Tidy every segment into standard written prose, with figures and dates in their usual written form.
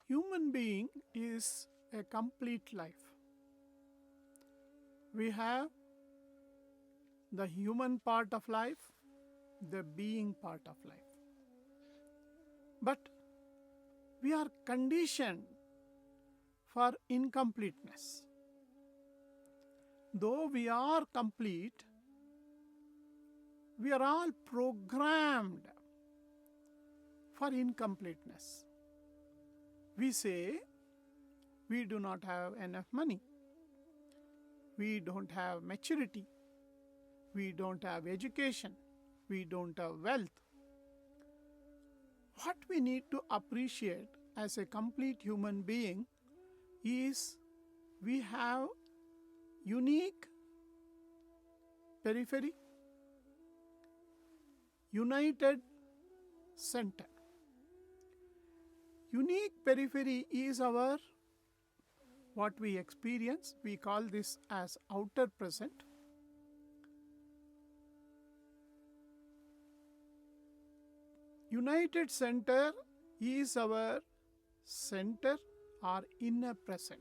Human being is a complete life. We have the human part of life, the being part of life. But we are conditioned for incompleteness. Though we are complete, we are all programmed for incompleteness. We say we do not have enough money, we don't have maturity, we don't have education, we don't have wealth. What we need to appreciate as a complete human being is we have unique periphery, united center. Unique periphery is our what we experience. We call this as outer present. United center is our center or inner present.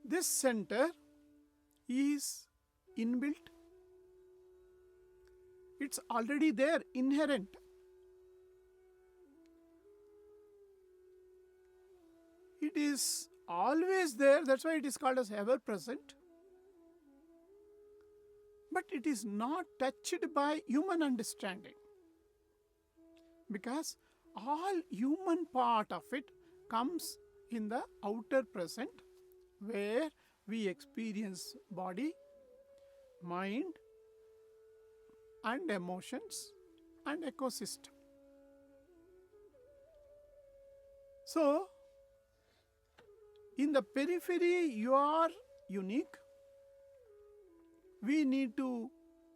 This center is inbuilt. It's already there, inherent. It is always there, that's why it is called as ever present. But it is not touched by human understanding. Because all human part of it comes in the outer present, where we experience body, mind, and emotions and ecosystem. So, in the periphery you are unique. We need to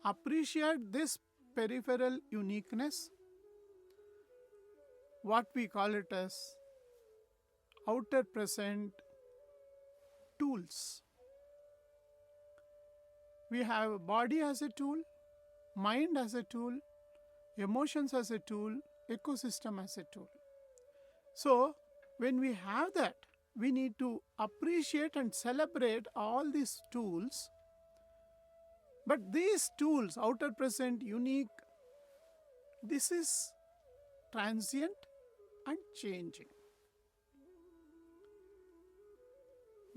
appreciate this peripheral uniqueness, what we call it as outer present tools. We have body as a tool, mind as a tool, emotions as a tool, ecosystem as a tool. So, when we have that, we need to appreciate and celebrate all these tools. But these tools, outer present, unique, this is transient and changing.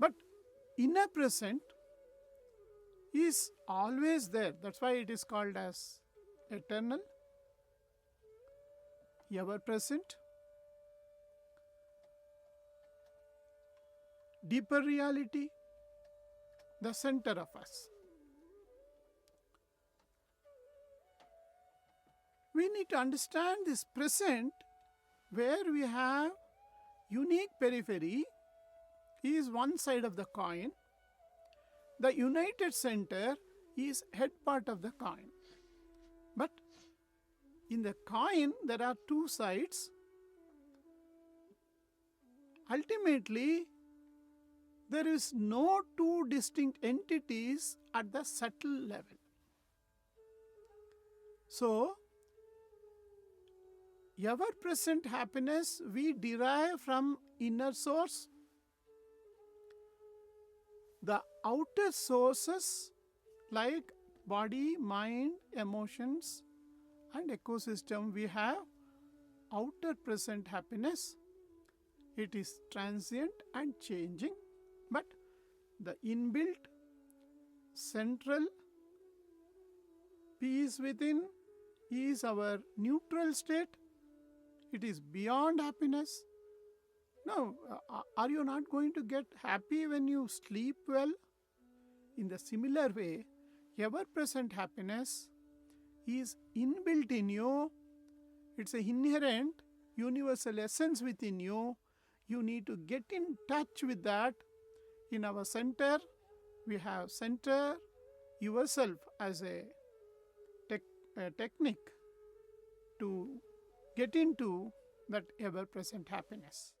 But inner present is always there. That's why it is called as eternal, ever present, deeper reality, the center of us. We need to understand this present, where we have unique periphery is one side of the coin. The united center is head part of the coin. But in the coin there are two sides. Ultimately, there is no two distinct entities at the subtle level. So, ever-present happiness we derive from inner source. The outer sources like body, mind, emotions and ecosystem, we have outer present happiness. It is transient and changing, but the inbuilt central peace within is our neutral state. It is beyond happiness. Now, are you not going to get happy when you sleep well? In the similar way, ever-present happiness is inbuilt in you. It's an inherent universal essence within you. You need to get in touch with that. In our center, we have center yourself as a technique to get into that ever-present happiness.